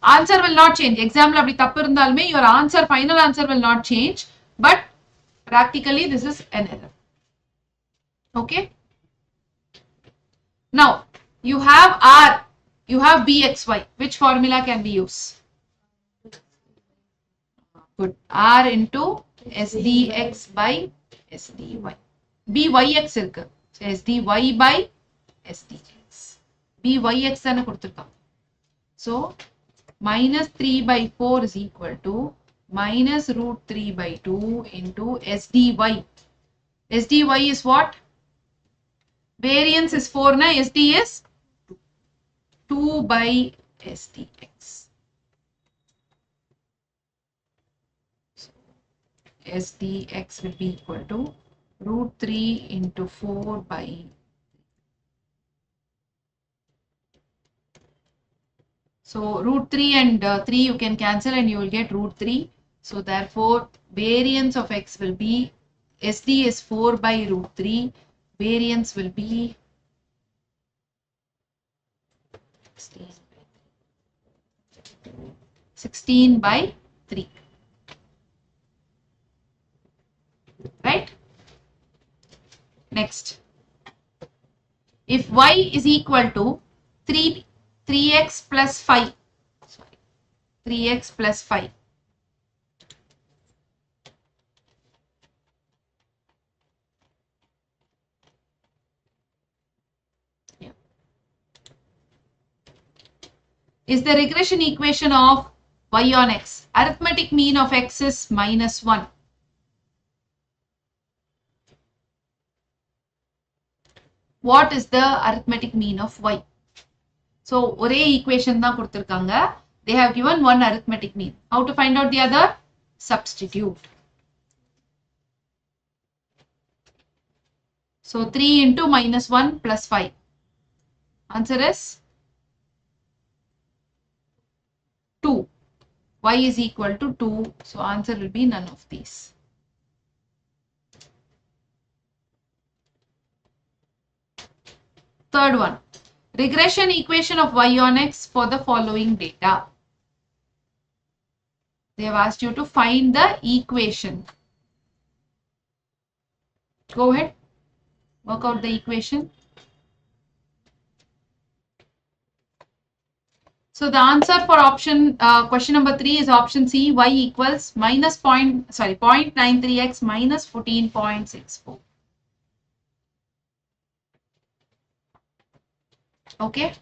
Answer will not change. Example appadi thappu irundhalume your answer, final answer will not change, but practically this is an error. Okay. Now you have R, you have BXY. Which formula can we use? Good. R into SDX by SDY. BYX irukku. So SDY by SDX. BYX தான கொடுத்திருக்காங்க. So minus 3 by 4 is equal to minus root 3 by 2 into SDY. SDY is what? Variance is 4 na, SD is 2 by SDX. So, SDX will be equal to root 3 into 4 by. So root 3 and 3 you can cancel and you will get root 3. So therefore variance of x will be, SD is 4 by root 3. Variance will be 16 by 3. Right? Next. If y is equal to 3x plus 5. Sorry. 3x plus 5. Yeah. Is the regression equation of y on x. Arithmetic mean of x is minus 1. What is the arithmetic mean of y? So, ஒரே equation தான் கொடுத்திருக்காங்க. They have given one arithmetic mean. How to find out the other? Substitute. So, 3 into minus 1 plus 5. Answer is 2. Y is equal to 2. So, answer will be none of these. Third one. Regression equation of y on x for the following data. They have asked you to find the equation. Go ahead. Work out the equation. So the answer for question number 3 is option C. Y equals minus 0.93x minus 14.64. Okay.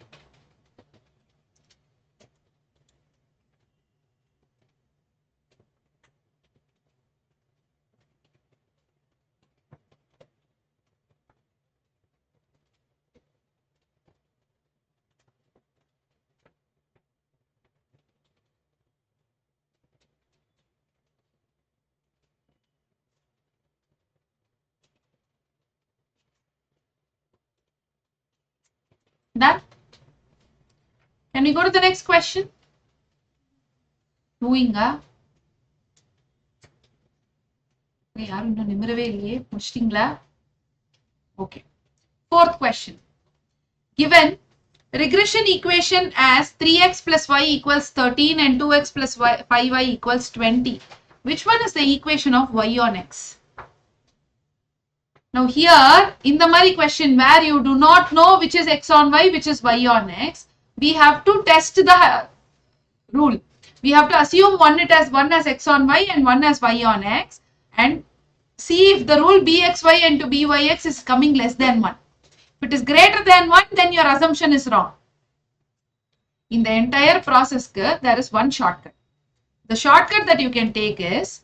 Done? Can we go to the next question? Doing Okay. Fourth question. Given regression equation as 3x plus y equals 13 and 2x plus 5y equals 20. Which one is the equation of y on x? Now here, in the Mari question where you do not know which is x on y, which is y on x, we have to test the rule. We have to assume one as x on y and one as y on x and see if the rule bxy and to byx is coming less than 1. If it is greater than 1, then your assumption is wrong. In the entire process, there is one shortcut. The shortcut that you can take is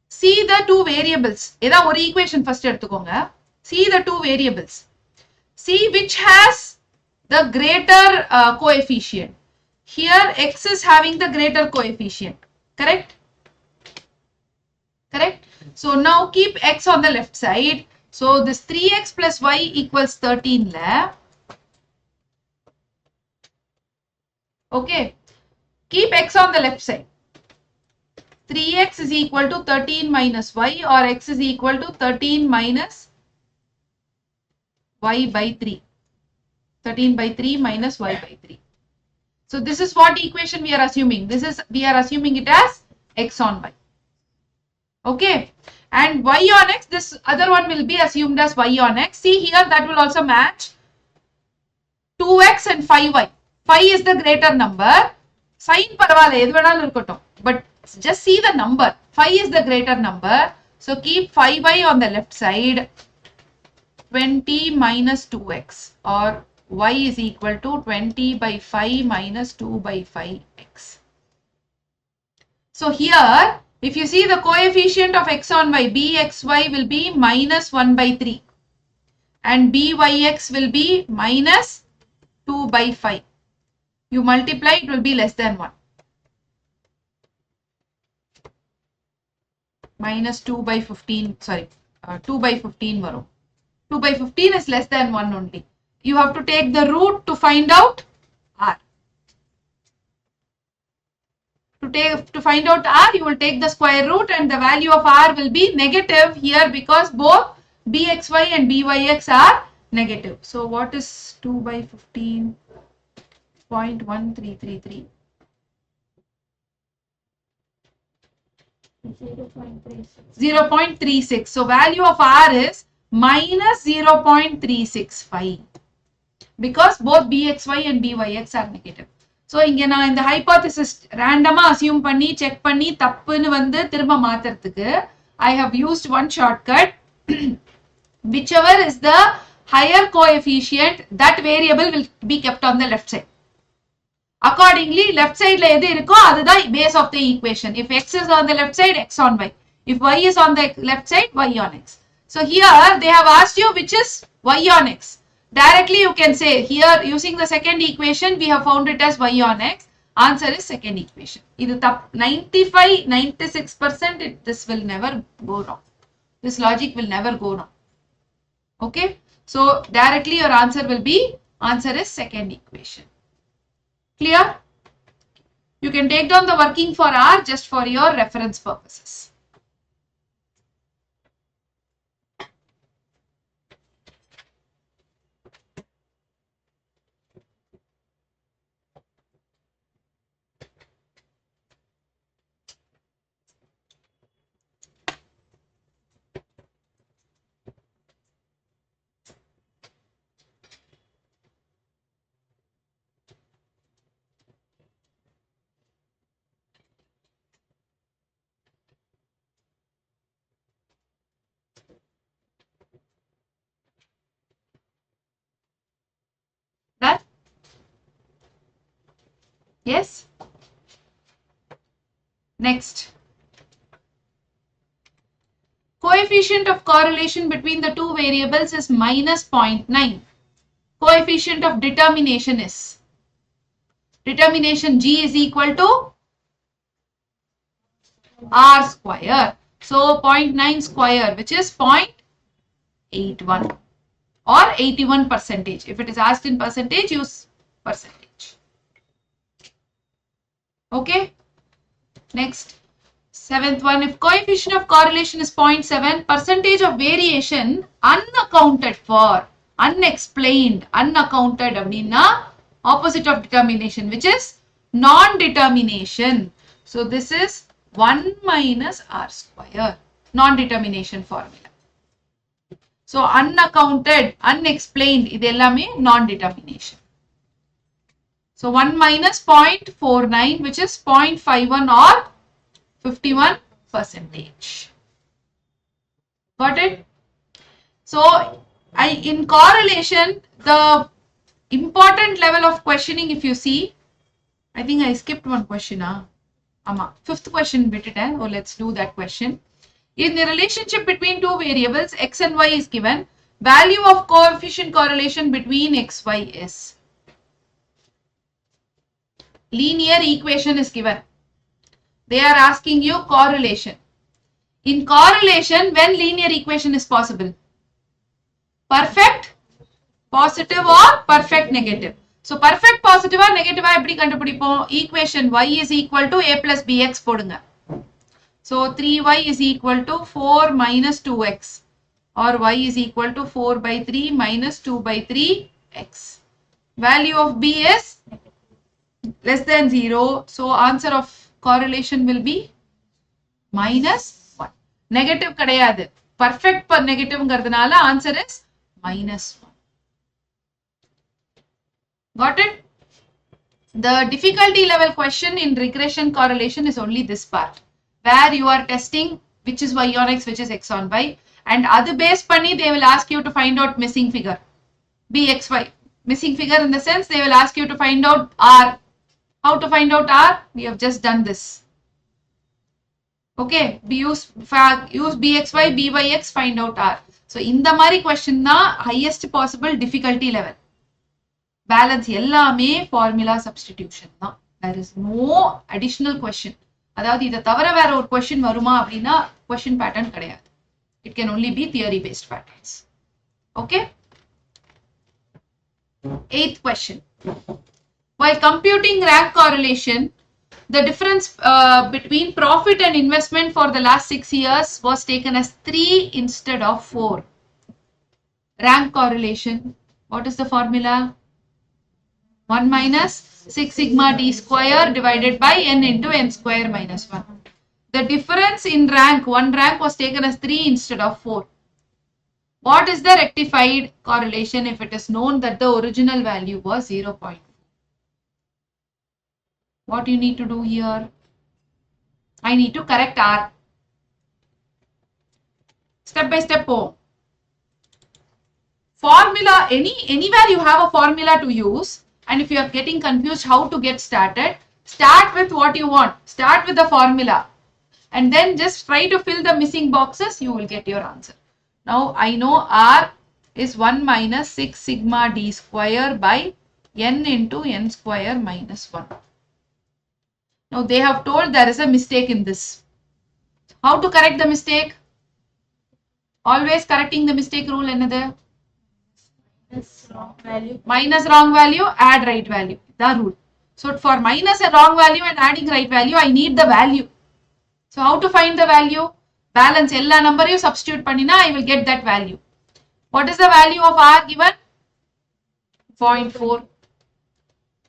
see the two variables. Eda one equation first edutukonga. See the two variables. See which has the greater coefficient. Here x is having the greater coefficient. Correct? Correct? So now keep x on the left side. So this 3x plus y equals 13 la. Okay. Keep x on the left side. 3x is equal to 13 minus y or x is equal to 13 minus y by 3. 13 by 3 minus y by 3. So this is what equation we are assuming. We are assuming it as x on y. Okay. And y on x, this other one will be assumed as y on x. See here that will also match 2x and 5y. 5 is the greater number. Sign parvale, but just see the number. 5 is the greater number. So keep 5y on the left side. 20 minus 2x or y is equal to 20 by 5 minus 2 by 5x. So here, if you see the coefficient of x on y, bxy will be minus 1 by 3 and byx will be minus 2 by 5. You multiply, it will be less than 1. Minus 2 by 15, 2 by 15 varum. 2 by 15 is less than 1 only. You have to take the root to find out r. To find out r, you will take the square root and the value of r will be negative here because both bxy and byx are negative. So what is 2 by 15? 0.1333. 0.36. So value of R is minus 0.365 because both BXY and BYX are negative. So இங்க நான் இந்த hypothesis randomly assume பண்ணி check பண்ணி தப்புன்னு வந்து திரும்ப மாத்துறதுக்கு I have used one shortcut. Whichever is the higher coefficient, that variable will be kept on the left side. Accordingly, left side la எது இருக்கோ அதுதான் base of the equation. If x is on the left side, x on y. If y is on the left side, y on x. So here they have asked you which is y on x. Directly you can say here using the second equation we have found it as y on x. Answer is second equation. இது 95-96% this will never go wrong. This logic will never go wrong. Okay. So directly your answer will be answer is second equation. Clear? You can take down the working for R just for your reference purposes. That? Yes? Next. Coefficient of correlation between the two variables is minus 0.9. Coefficient of determination is G is equal to R square. So 0.9 square, which is 0.81 or 81%. If it is asked in percentage, use percentage. Okay. Next, seventh one, if coefficient of correlation is 0.7, percentage of variation unaccounted for, unexplained, unaccounted abdina, opposite of determination, which is non-determination. So this is 1 minus R square, non-determination formula. So unaccounted, unexplained, idellame non-determination. So 1 minus 0.49, which is 0.51 or 51%. Got it? So in correlation, the important level of questioning, if you see, I think I skipped one question. Fifth question bitted. Oh, let's do that question. In the relationship between two variables, x and y is given. Value of coefficient correlation between x, y is. Linear equation is given. They are asking you correlation. In correlation, when linear equation is possible? Perfect positive or perfect negative? So perfect positive or negative எப்படி கண்டுபிடிப்போம்? Equation y is equal to a plus bx போடுங்க. So 3y is equal to 4 minus 2x or y is equal to 4 by 3 minus 2 by 3x. Value of b is less than 0. So answer of correlation will be minus 1. Negative கிடையாது. Perfect per negative ங்கிறதுனால answer is minus 1. Got it? The difficulty level question in regression correlation is only this part, where you are testing which is y on x, which is x on y, and other base panni they will ask you to find out missing figure, bxy, missing figure in the sense they will ask you to find out r. How to find out r? We have just done this. Okay, use bxy, byx, find out r. So in the mari question na highest possible difficulty level. Balance எல்லாமே formula substitution தான். There is no additional question. அதாவது இத தவிர வேற ஒரு question வருமா அப்படினா question pattern கிடையாது. It can only be theory based patterns. Okay? Eighth question. While computing rank correlation, the difference between profit and investment for the last 6 years was taken as 3 instead of 4. Rank correlation. What is the formula? 1 minus 6 sigma d square divided by n into n square minus 1. The difference in rank, one rank was taken as 3 instead of 4. What is the rectified correlation if it is known that the original value was 0.4? What you need to do here? I need to correct R. Step by step. Formula, anywhere you have a formula to use, and if you are getting confused how to get started, start with what you want. Start with the formula and then just try to fill the missing boxes, you will get your answer. Now I know R is 1 minus 6 sigma d square by n into n square minus 1. Now they have told there is a mistake in this. How to correct the mistake? Always correcting the mistake rule another. Minus wrong value, add right value. The rule. So for minus a wrong value and adding right value, I need the value. So how to find the value? Balance ella number you substitute pannina, I will get that value. What is the value of R given? 0.4.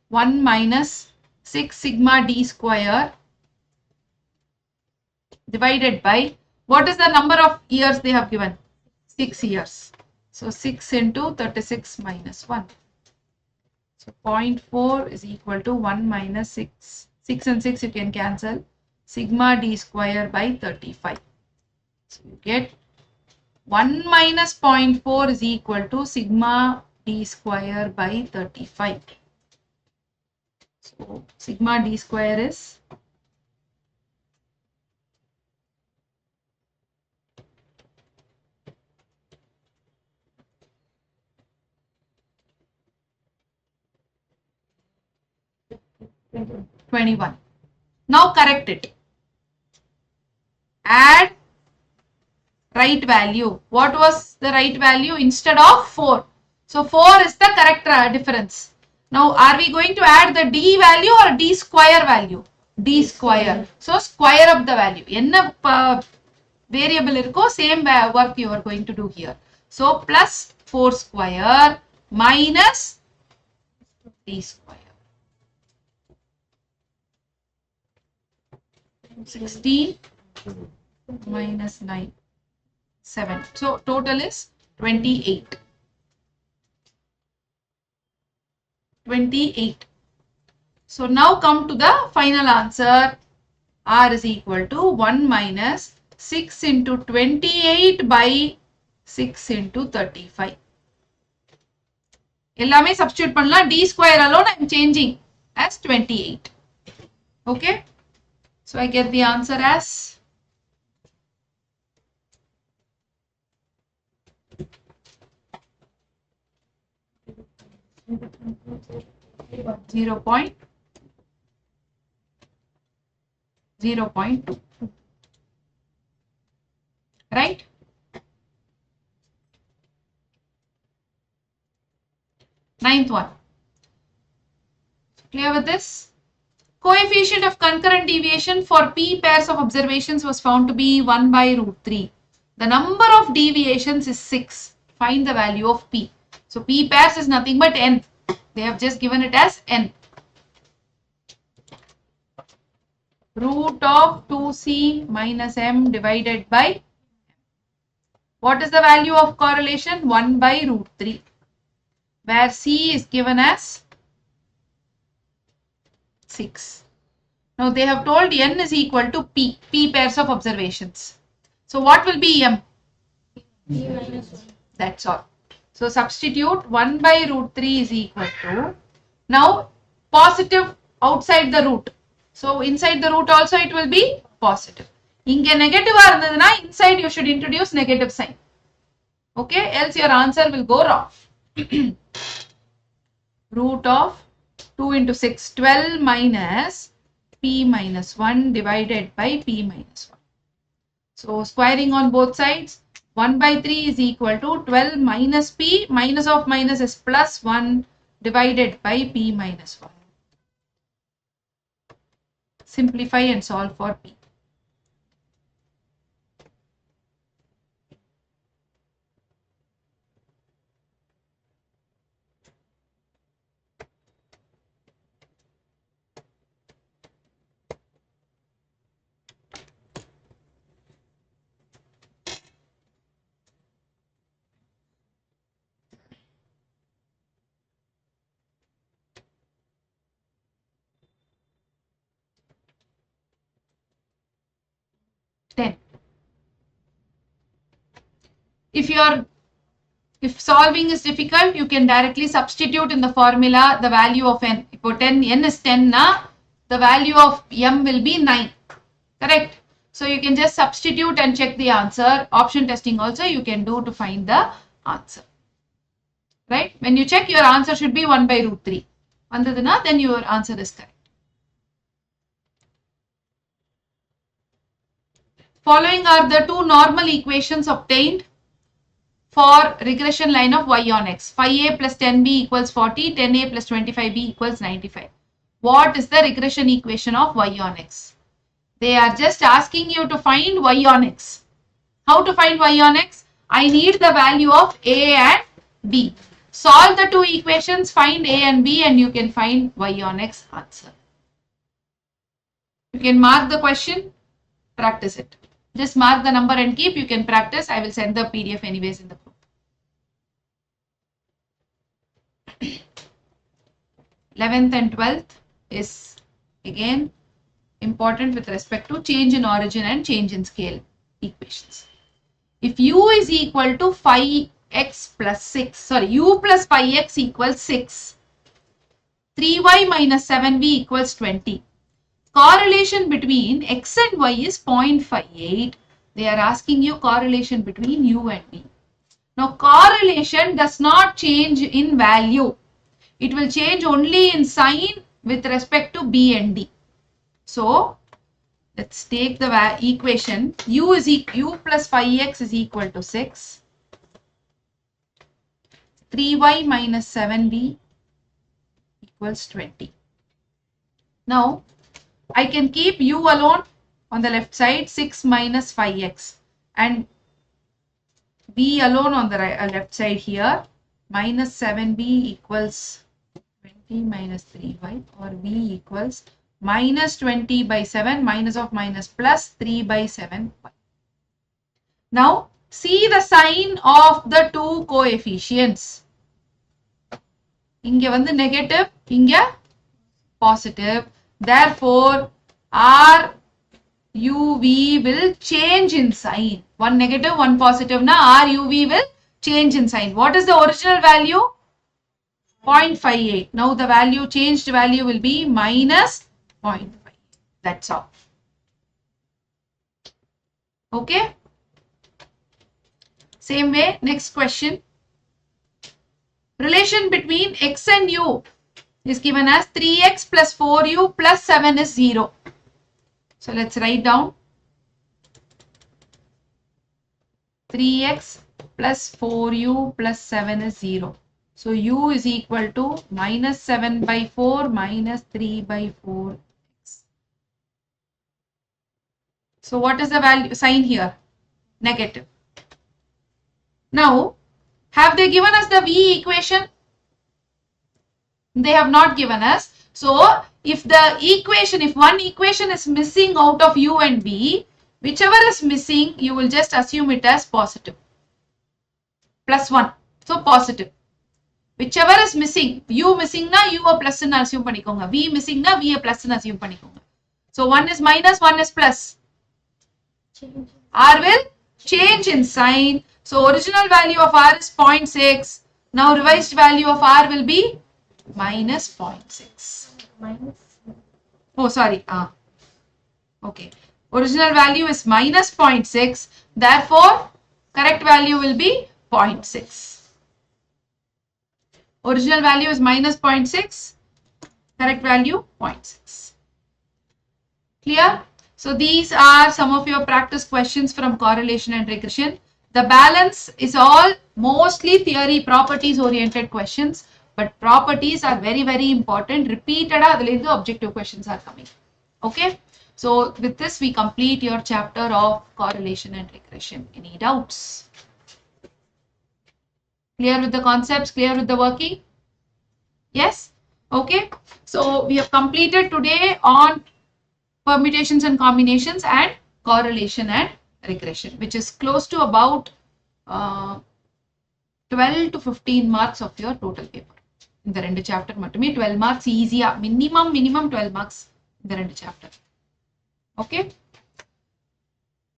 1 minus 6 sigma d square divided by, what is the number of years they have given? 6 years. So 6 into 36 minus 1. So 0.4 is equal to 1 minus 6. 6 and 6 you can cancel. Sigma d square by 35. So you get 1 minus 0.4 is equal to sigma d square by 35. So sigma d square is 21. Now correct it. Add right value. What was the right value instead of 4? So 4 is the correct difference. Now are we going to add the d value or d square value? D square. So square up the value. Enna variable irko, same work you are going to do here. So plus 4 square minus d square. 16 minus 9, 7. So total is 28. 28. So now come to the final answer. R is equal to 1 minus 6 into 28 by 6 into 35. Ellame substitute pannalam. D square alone I am changing as 28. Okay. So I get the answer as 0.2. Right? Ninth one. Clear with this? Coefficient of concurrent deviation for p pairs of observations was found to be 1 by root 3. The number of deviations is 6. Find the value of p. So p pairs is nothing but n. They have just given it as n. Root of 2c minus m divided by, what is the value of correlation? 1 by root 3. Where c is given as 6. Now they have told n is equal to p pairs of observations. So what will be m? P minus 1. That's all. So substitute 1 by root 3 is equal to, now positive outside the root. So inside the root also it will be positive. Inge negative irundaduna, inside you should introduce negative sign. Okay, else your answer will go wrong. Root of 2 into 6, 12 minus p minus 1 divided by p minus 1. So squaring on both sides, 1 by 3 is equal to 12 minus p, minus of minus is plus 1 divided by p minus 1. Simplify and solve for p. if solving is difficult, you can directly substitute in the formula the value of n. If n is 10 na, the value of m will be 9. Correct? So you can just substitute and check the answer. Option testing also you can do to find the answer. Right? When you check, your answer should be 1 by root 3. Vandadana, then your answer is correct. Following are the two normal equations obtained for regression line of y on x. 5a plus 10b equals 40, 10a plus 25b equals 95. What is the regression equation of y on x? They are just asking you to find y on x. How to find y on x? I need the value of a and b. Solve the two equations, find a and b, and you can find y on x answer. You can mark the question, practice it. Just mark the number and keep. You can practice. I will send the PDF anyways in the group. 11th and 12th is again important with respect to change in origin and change in scale equations. If u is equal to 5x plus 6, u plus 5x equals 6, 3y minus 7b equals 20. Correlation between x and y is 0.58. They are asking you correlation between u and b. Now correlation does not change in value. It will change only in sign with respect to b and d. So let's take the equation. U plus 5x is equal to 6. 3y minus 7b equals 20. Now I can keep u alone on the left side, 6 minus 5x, and b alone on the left side here, minus 7b equals 20 minus 3y, or b equals minus 20 by 7, minus of minus plus 3 by 7y. Now see the sign of the two coefficients. Inge vandu negative, inge positive. Therefore, R u v will change in sign. One negative, one positive. Now R u v will change in sign. What is the original value? 0.58. Now the value, changed value will be minus 0.5. That's all. Okay. Same way, next question. Relation between x and u is given as 3x plus 4u plus 7 is 0. So let's write down 3x plus 4u plus 7 is 0. So u is equal to minus 7 by 4 minus 3 by 4x. So what is the value sign here? Negative. Now, have they given us the v equation? They have not given us. So, if one equation is missing out of u and v, whichever is missing, you will just assume it as positive. Plus 1. So, positive. Whichever is missing, u missing na u a plus na assume panikonga. V missing na v a plus na assume panikonga. So, one is minus, one is plus. R will change in sign. So, original value of R is 0.6. Now, revised value of R will be minus 0.6. Oh, sorry. Okay. Original value is minus 0.6. Therefore, correct value will be 0.6. Original value is minus 0.6. Correct value 0.6. Clear? So, these are some of your practice questions from correlation and regression. The balance is all mostly theory properties oriented questions. But properties are very, very important. Repeated objective questions are coming. Okay. So with this we complete your chapter of correlation and regression. Any doubts? Clear with the concepts? Clear with the working? Yes? Okay. So we have completed today on permutations and combinations and correlation and regression, which is close to about 12 to 15 marks of your total paper. In the rendu chapter mattume 12 marks easy, minimum 12 marks in the rendu chapter. Okay.